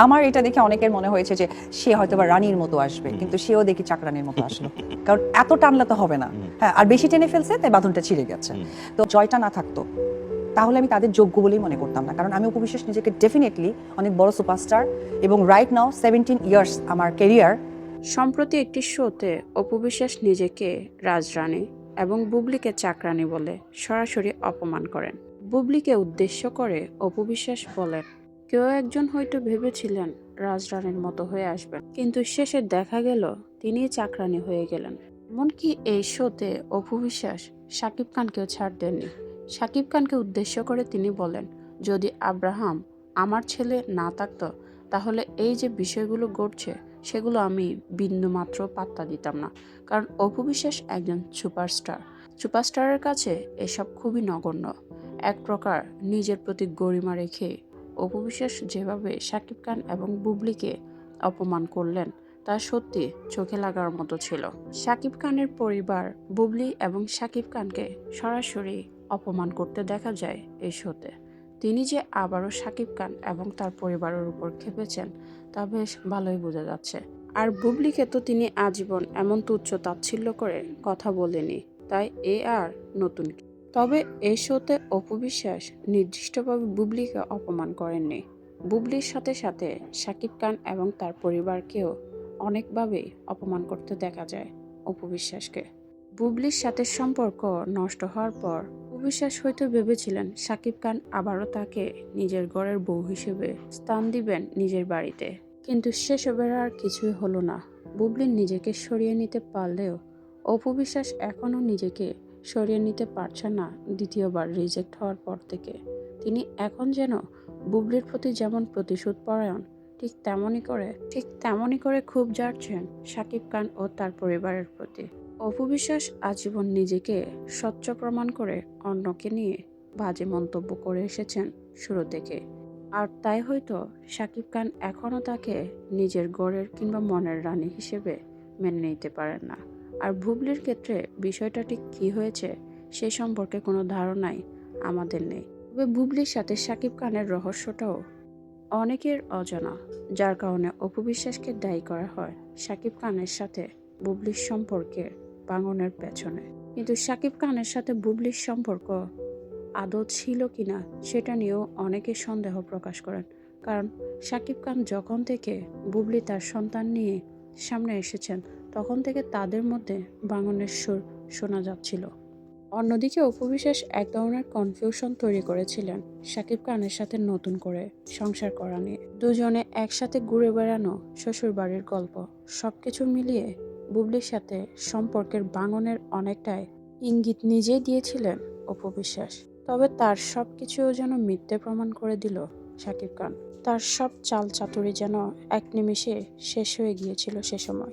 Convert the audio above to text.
আমার এটা দেখে অনেকের মনে হয়েছে যে সে হয়তো বা রানীর মতো আসবে, কিন্তু সেও দেখি চাকরানির মতো আসলো। কারণ এত টানলে তো হবে না, হ্যাঁ, আর বেশি টেনে ফেলছে তাই বাঁধনটা ছিঁড়ে গেছে। তো জয়টা না থাকতো তাহলে আমি তাদের যোগ্য বলেই মনে করতাম না, কারণ আমি অপু বিশ্বাস নিজেকে ডেফিনেটলি অনেক বড় সুপারস্টার, এবং রাইট নাও 17 ইয়ার্স আমার ক্যারিয়ার। সম্প্রতি একটি শোতে অপু বিশ্বাস নিজেকে রাজরানী এবং বুবলিকে চাকরানী বলে সরাসরি অপমান করেন। বুবলিকে উদ্দেশ্য করে অপু বিশ্বাস বলেন, কেউ একজন হয়তো ভেবেছিলেন রাজরানীর মতো হয়ে আসবেন, কিন্তু শেষে দেখা গেল তিনিই চাকরানী হয়ে গেলেন। এমনকি এই শোতে অপু বিশ্বাস শাকিব খানকেও ছাড় দেননি। শাকিব খানকে উদ্দেশ্য করে তিনি বলেন, যদি আব্রাহাম আমার ছেলে না থাকতো তাহলে এই যে বিষয়গুলো ঘটছে সেগুলো আমি বিন্দুমাত্র পাত্তা দিতাম না। কারণ অপু বিশ্বাস একজন সুপারস্টারের কাছে এসব খুবই নগণ্য। এক প্রকার নিজের প্রতি গরিমা রেখে অপু বিশ্বাস যেভাবে শাকিব খান এবং বুবলিকে অপমান করলেন তা সত্যি চোখে লাগার মতো ছিল। শাকিব খানের পরিবার বুবলি এবং শাকিব খানকে সরাসরি অপমান করতে দেখা যায় এই শোতে। তিনি যে আবারও শাকিব খান এবং তার পরিবারের উপর খেপেছেন তা বেশ ভালোই বোঝা যাচ্ছে। আর বুবলিকে তো তিনি আজীবন এমন তুচ্ছ তাচ্ছিল্য করে কথা বলেনি, তাই এ আর নতুন কি। তবে এই শোতে অপু বিশ্বাস নির্দিষ্টভাবে বুবলিকে অপমান করেননি। বুবলির সাথে সাথে শাকিব খান এবং তার পরিবারকেও অনেকভাবেই অপমান করতে দেখা যায় অপু বিশ্বাসকে। বুবলির সাথে সম্পর্ক নষ্ট হওয়ার পর অপু বিশ্বাস হয়তো ভেবেছিলেন শাকিব খান আবারও তাকে নিজের ঘরের বউ হিসেবে স্থান দিবেন নিজের বাড়িতে, কিন্তু সেসবের আর কিছুই হলো না। বুবলি নিজেকে সরিয়ে নিতে পারলেও অপু বিশ্বাস এখনও নিজেকে সরিয়ে নিতে পারছে না। দ্বিতীয়বার রিজেক্ট হওয়ার পর থেকে তিনি এখন যেন বুবলির প্রতি যেমন প্রতিশোধ পরায়ণ, ঠিক তেমনই করে খুব ঝাড়ছেন শাকিব খান ও তার পরিবারের প্রতি। অপু বিশ্বাস আজীবন নিজেকে স্বচ্ছ প্রমাণ করে অন্যকে নিয়ে বাজে মন্তব্য করে এসেছেন শুরু থেকে। আর তাই হয়তো শাকিব খান এখনও তাকে নিজের গড়ের কিংবা মনের রানী হিসেবে মেনে নিতে পারেন না। আর বুবলির ক্ষেত্রে বিষয়টা ঠিক কী হয়েছে সে সম্পর্কে কোনো ধারণাই আমাদের নেই। তবে বুবলির সাথে শাকিব খানের রহস্যটাও অনেকের অজানা, যার কারণে অপু বিশ্বাসকে দায়ী করা হয় শাকিব খানের সাথে বুবলির সম্পর্কের ভাঙনের পেছনে। কিন্তু শাকিব খানের সাথে বুবলির সম্পর্ক আদৌ ছিল কিনা সেটা নিয়েও অনেকে সন্দেহ প্রকাশ করেন। কারণ শাকিব খান যখন থেকে বুবলি তার সন্তান নিয়ে সামনে এসেছেন তখন থেকে তাদের মধ্যে ভাঙনের সুর শোনা যাচ্ছিল। অন্যদিকে অপু বিশ্বাস এক ধরনের কনফিউশন তৈরি করেছিলেন শাকিব খানের সাথে নতুন করে সংসার করা নিয়ে। দুজনে একসাথে ঘুরে বেড়ানো, শ্বশুর বাড়ির গল্প, সবকিছু মিলিয়ে বুবলির সাথে সম্পর্কের ভাঙনের অনেকটাই ইঙ্গিত নিজেই দিয়েছিলেন অপু বিশ্বাস। তবে তার সবকিছুও যেন মিথ্যে প্রমাণ করে দিল শাকিব খান। তার সব চাল চাতুরি যেন এক নিমিষে শেষ হয়ে গিয়েছিল সে সময়।